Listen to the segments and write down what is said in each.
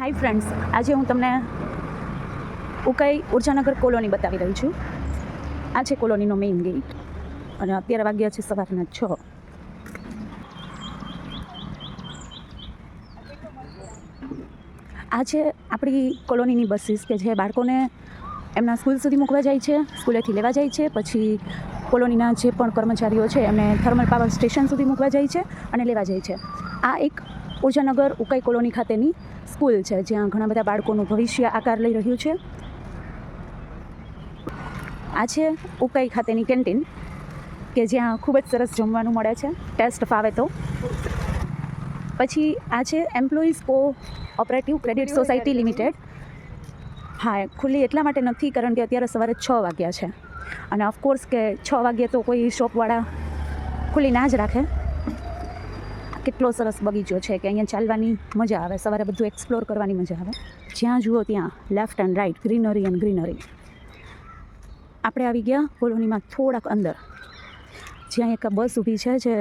Hi friends, આજે હું તમને ઉકાઈ ઉર્જાનગર કોલોની બતાવી રહી છું. આ છે કોલોનીનો મેઇન ગેટ અને અત્યારે વાગ્યા છે સવારના 6. આ છે આપણી કોલોનીની બસીસ કે જે બાળકોને એમના સ્કૂલ સુધી મૂકવા જાય છે, સ્કૂલેથી લેવા જાય છે, પછી કોલોનીના જે પણ કર્મચારીઓ છે એમને થર્મલ પાવર સ્ટેશન સુધી મૂકવા જાય છે અને લેવા જાય છે. આ એક ઉર્જાનગર ઉકાઈ કોલોની ખાતેની સ્કૂલ છે જ્યાં ઘણા બધા બાળકોનું ભવિષ્ય આકાર લઈ રહ્યું છે. આ છે ઉકાઈ ખાતેની કેન્ટીન કે જ્યાં ખૂબ જ સરસ જમવાનું મળે છે, ટેસ્ટ ફાવે તો. પછી આ છે employees cooperative credit society limited. હા, ખુલ્લી એટલા માટે નથી કારણ કે અત્યારે સવારે 6 વાગ્યા છે અને ઓફકોર્સ કે 6 વાગ્યે તો કોઈ શોપવાળા ખુલ્લી ના જ રાખે. કેટલો સરસ બગીચો છે કે અહીંયા ચાલવાની મજા આવે, સવારે બધું એક્સપ્લોર કરવાની મજા આવે. જ્યાં જુઓ ત્યાં left and write greenery and greenery. આપણે આવી ગયા કોલોનીમાં થોડાક અંદર, જ્યાં એક બસ ઊભી છે જે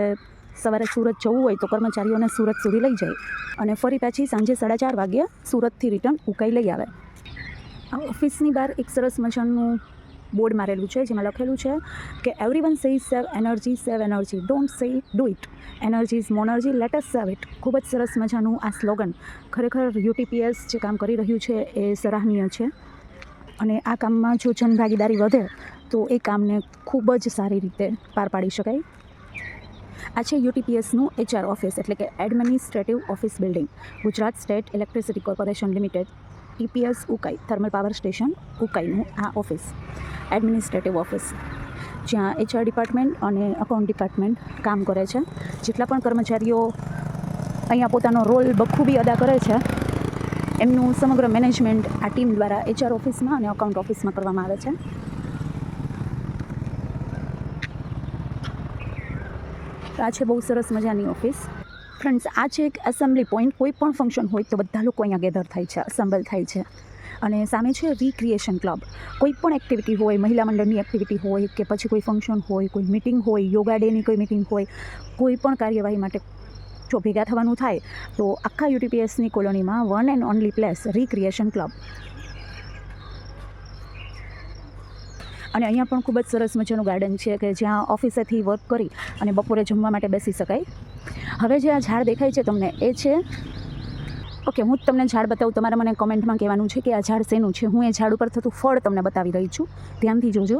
સવારે સુરત જવું હોય તો કર્મચારીઓને સુરત સુધી લઈ જાય અને ફરી પાછી સાંજે 4:30 વાગ્યે સુરતથી રિટર્ન ઉકાઈ લઈ આવે. આ ઓફિસની બહાર એક સરસ મજાનું બોર્ડ મારેલું છે જેમાં લખેલું છે કે everyone says save energy don't say do it, energy is monergy, let us save it. ખૂબ જ સરસ મજાનું આ સ્લોગન. ખરેખર યુટીપીએસ જે કામ કરી રહ્યું છે એ સરાહનીય છે અને આ કામમાં જો જનભાગીદારી વધે તો એ કામને ખૂબ જ સારી રીતે પાર પાડી શકાય. આ છે યુટીપીએસનું HR ઓફિસ એટલે કે administrative office building, Gujarat State Electricity Corporation Limited TPS Ukai Thermal Power Station ઉકાઈનું આ ઓફિસ, એડમિનિસ્ટ્રેટિવ ઓફિસ, જ્યાં HR ડિપાર્ટમેન્ટ અને અકાઉન્ટ ડિપાર્ટમેન્ટ કામ કરે છે. જેટલા પણ કર્મચારીઓ અહીંયા પોતાનો રોલ બખૂબી અદા કરે છે એમનું સમગ્ર મેનેજમેન્ટ આ ટીમ દ્વારા HR ઓફિસમાં અને અકાઉન્ટ ઓફિસમાં કરવામાં આવે છે. આ છે બહુ સરસ મજાની ઓફિસ. ફ્રેન્ડ્સ, આ છે એક એસેમ્બલી પોઈન્ટ. કોઈ પણ ફંક્શન હોય તો બધા લોકો અહીંયા ગેધર થાય છે, અસેમ્બલ થાય છે. અને સામે છે રિક્રિએશન ક્લબ. કોઈ પણ એક્ટિવિટી હોય, મહિલા મંડળની એક્ટિવિટી હોય કે પછી કોઈ ફંક્શન હોય, કોઈ મિટિંગ હોય, યોગા ડેની કોઈ મિટિંગ હોય, કોઈ પણ કાર્યવાહી માટે જો ભેગા થવાનું થાય તો આખા યુટીપીએસની કોલોનીમાં one and only place recreation club. અને અહીંયા પણ ખૂબ જ સરસ મજાનું ગાર્ડન છે કે જ્યાં ઓફિસેથી વર્ક કરી અને બપોરે જમવા માટે બેસી શકાય. હવે જે આ ઝાડ દેખાય છે તમને એ છે, ઓકે હું જ તમને ઝાડ બતાવું. તમારે મને કોમેન્ટમાં કહેવાનું છે કે આ ઝાડ શેનું છે. હું એ ઝાડ ઉપર થતું ફળ તમને બતાવી રહી છું, ધ્યાનથી જોજો.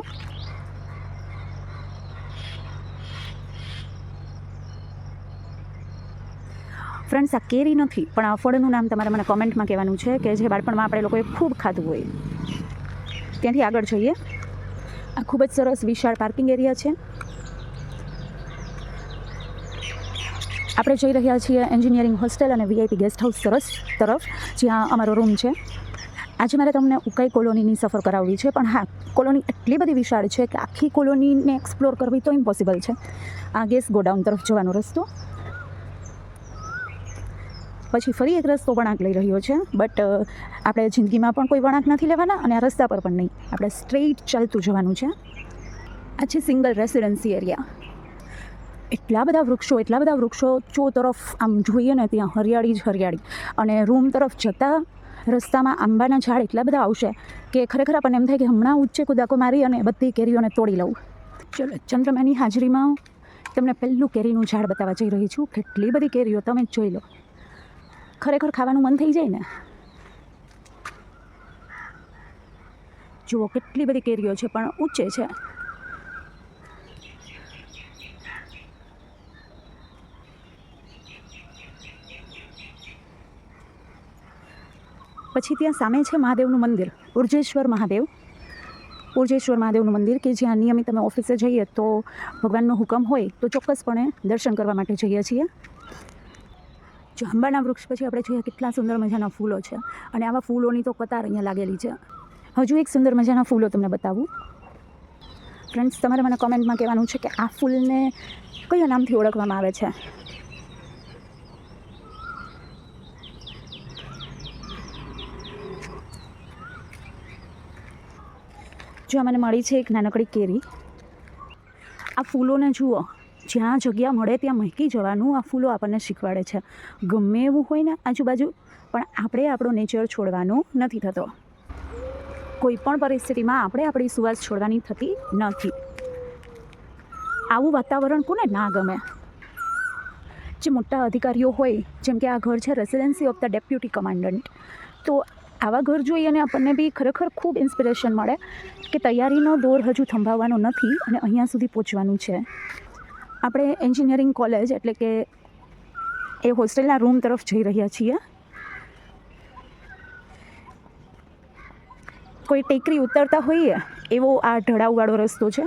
ફ્રેન્ડ્સ, આ કેરી નથી પણ આ ફળનું નામ તમારે મને કોમેન્ટમાં કહેવાનું છે કે જે બાળપણમાં આપણે લોકોએ ખૂબ ખાધું હોય. ત્યાંથી આગળ જઈએ. આ ખૂબ જ સરસ વિશાળ પાર્કિંગ એરિયા છે. આપણે જઈ રહ્યા છીએ એન્જિનિયરિંગ હોસ્ટેલ અને VIP ગેસ્ટ હાઉસ સરસ તરફ, જ્યાં અમારો રૂમ છે. આજે મારે તમને ઉકાઈ કોલોનીની સફર કરાવવી છે, પણ હા, કોલોની એટલી બધી વિશાળ છે કે આખી કોલોનીને એક્સપ્લોર કરવી તો ઇમ્પોસિબલ છે. આ ગેસ ગોડાઉન તરફ જવાનો રસ્તો, પછી ફરી એક રસ્તો વળાંક લઈ રહ્યો છે, બટ આપણે જિંદગીમાં પણ કોઈ વળાંક નથી લેવાના અને આ રસ્તા પર પણ નહીં, આપણે સ્ટ્રેઇટ ચાલતું જવાનું છે. આ છે સિંગલ રેસિડેન્સી એરિયા. એટલા બધા વૃક્ષો ચો તરફ આમ જોઈએ ને ત્યાં હરિયાળી જ હરિયાળી. અને રૂમ તરફ જતા રસ્તામાં આંબાના ઝાડ એટલા બધા આવશે કે ખરેખર આપણને એમ થાય કે હમણાં ઊંચે કૂદાકો મારી અને બધી કેરીઓને તોડી લઉં. ચલો, ચંદ્રમાની હાજરીમાં તમને પહેલું કેરીનું ઝાડ બતાવવા જઈ રહી છું. કેટલી બધી કેરીઓ તમે જ જોઈ લો, ખરેખર ખાવાનું મન થઈ જાય ને. જુઓ કેટલી બધી કેરીઓ છે પણ ઊંચે છે. પછી ત્યાં સામે છે મહાદેવનું મંદિર, ઉર્જેશ્વર મહાદેવનું મંદિર કે જ્યાં નિયમિત અમે ઓફિસે જઈએ તો ભગવાનનો હુકમ હોય તો ચોક્કસપણે દર્શન કરવા માટે જઈએ છીએ. જો આંબાના વૃક્ષ પછી આપણે જોઈએ કેટલા સુંદર મજાના ફૂલો છે અને આવા ફૂલોની તો કતાર અહીંયા લાગેલી છે. હજુ એક સુંદર મજાના ફૂલો તમને બતાવું. ફ્રેન્ડ્સ, તમારે મને કોમેન્ટમાં કહેવાનું છે કે આ ફૂલને કયા નામથી ઓળખવામાં આવે છે. જો મને મળી છે એક નાનકડી કેરી. આ ફૂલોને જુઓ, જ્યાં જગ્યા મળે ત્યાં મહેકી જવાનું આ ફૂલો આપણને શીખવાડે છે. ગમે એવું હોય ને આજુબાજુ પણ આપણે આપણો નેચર છોડવાનો નથી થતો. કોઈ પણ પરિસ્થિતિમાં આપણે આપણી સુવાસ છોડવાની થતી નથી. આવું વાતાવરણ કોને ના ગમે? જે મોટા અધિકારીઓ હોય, જેમ કે આ ઘર છે residency of the deputy commandant, તો આવા ઘર જોઈ અને આપણને બી ખરેખર ખૂબ ઇન્સ્પિરેશન મળે કે તૈયારીનો દોર હજુ થંભાવવાનો નથી અને અહીંયા સુધી પહોંચવાનું છે. આપણે એન્જિનિયરિંગ કોલેજ એટલે કે એ હોસ્ટેલના રૂમ તરફ જઈ રહ્યા છીએ. કોઈ ટેકરી ઉતરતા હોઈએ એવો આ ઢળાવવાળો રસ્તો છે.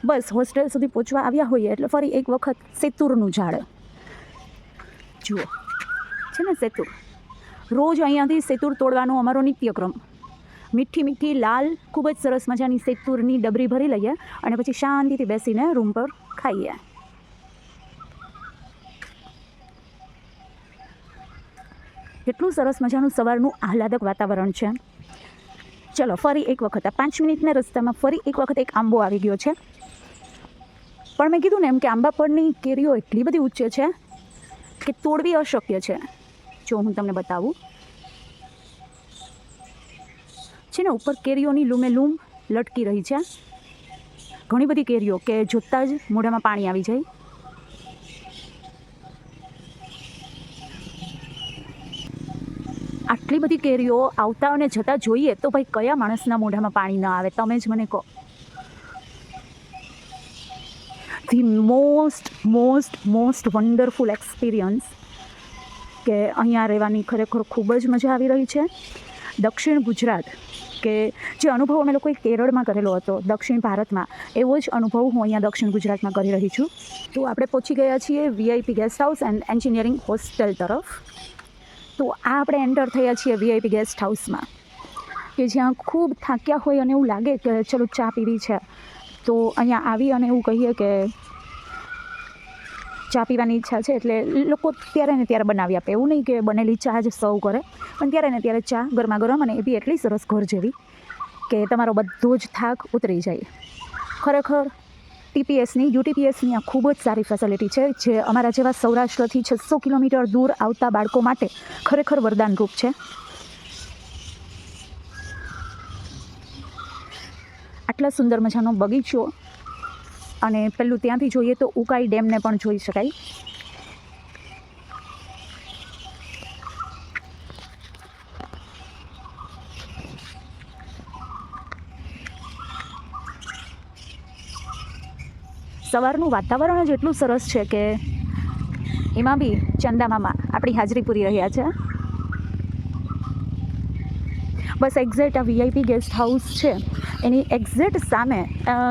બસ હોસ્ટેલ સુધી પહોંચવા આવ્યા હોઈએ એટલે ફરી એક વખત સેતુરનું ઝાડ જુઓ છે ને. સેતુર રોજ અહીંયાથી સેતુર તોડવાનો અમારો નિત્યક્રમ. મીઠી મીઠી લાલ ખૂબ જ સરસ મજાની સેતુરની ડબરી ભરી લઈએ અને પછી શાંતિથી બેસીને રૂમ પર ખાઈએ. કેટલું સરસ મજાનું સવારનું આહલાદક વાતાવરણ છે. ચલો ફરી એક વખત આ 5 મિનિટના રસ્તામાં ફરી એક વખત એક આંબો આવી ગયો છે. પણ મેં કીધું ને એમ કે આંબા પરની કેરીઓ એટલી બધી ઉચ્ચ છે કે તોડવી અશક્ય છે. જો હું તમને બતાવું છે ને, ઉપર કેરીઓની લૂમે લૂમ લટકી રહી છે. ઘણી બધી કેરીઓ કે જોતાં જ મોઢામાં પાણી આવી જાય. આટલી બધી કેરીઓ આવતા અને જતાં જોઈએ તો ભાઈ કયા માણસના મોઢામાં પાણી ન આવે? તમે જ મને કહો. ધી મોસ્ટ વન્ડરફુલ એક્સપિરિયન્સ કે અહીંયા રહેવાની ખરેખર ખૂબ જ મજા આવી રહી છે. દક્ષિણ ગુજરાત કે જે અનુભવ અમે લોકોએ કેરળમાં કરેલો હતો, દક્ષિણ ભારતમાં, એવો જ અનુભવ હું અહીંયા દક્ષિણ ગુજરાતમાં કરી રહી છું. તો આપણે પહોંચી ગયા છીએ VIP guest house and engineering hostel તરફ. તો આ આપણે એન્ટર થયા છીએ VIP ગેસ્ટ હાઉસમાં, કે જ્યાં ખૂબ થાક્યા હોય અને એવું લાગે કે ચલો ચા પીવી છે, તો અહીંયા આવી અને એવું કહીએ કે ચા પીવાની ઈચ્છા છે, એટલે લોકો ત્યારે ને ત્યારે બનાવી આપે. એવું નહીં કે બનેલી ચા જ સર્વ કરે, પણ ત્યારે ને ત્યારે ચા ગરમા ગરમ, અને એ બી એટલી સરસ ઘર જેવી કે તમારો બધો જ થાક ઉતરી જાય. ખરેખર TPSની UTPSની આ ખૂબ જ સારી ફેસિલિટી છે, જે અમારા જેવા સૌરાષ્ટ્રથી 600 કિલોમીટર દૂર આવતા બાળકો માટે ખરેખર વરદાનરૂપ છે. આટલા સુંદર મજાનો બગીચો, અને પેલું ત્યાંથી જોઈએ તો ઉકાઈ ડેમને પણ જોઈ શકાય. સવારનું વાતાવરણ જ એટલું સરસ છે કે એમાં બી ચંદા મામા આપણી હાજરી પૂરી રહ્યા છે. બસ એક્ઝેક્ટ આ VIP ગેસ્ટ હાઉસ છે એની એક્ઝેક્ટ સામે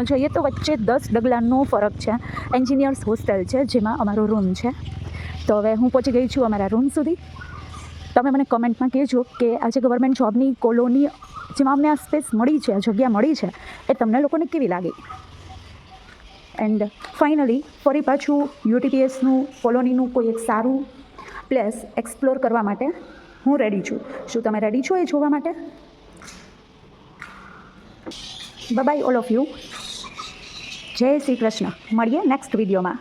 જોઈએ તો વચ્ચે 10 ડગલાનો ફરક છે એન્જિનિયર્સ હોસ્ટેલ છે, જેમાં અમારો રૂમ છે. તો હવે હું પહોંચી ગઈ છું અમારા રૂમ સુધી. તમે મને કમેન્ટમાં કહેજો કે આજે ગવર્મેન્ટ જોબની કોલોની જેમાં અમને આ સ્પેસ મળી છે, આ જગ્યા મળી છે, એ તમને લોકોને કેવી લાગી? એન્ડ ફાઇનલી ફરી પાછું UTPSનું કોલોનીનું કોઈ એક સારું પ્લેસ એક્સપ્લોર કરવા માટે હું રેડી છું. શું તમે રેડી છો એ જોવા માટે? Bye all of you. જય શ્રી કૃષ્ણ. મળીએ નેક્સ્ટ વિડીયોમાં.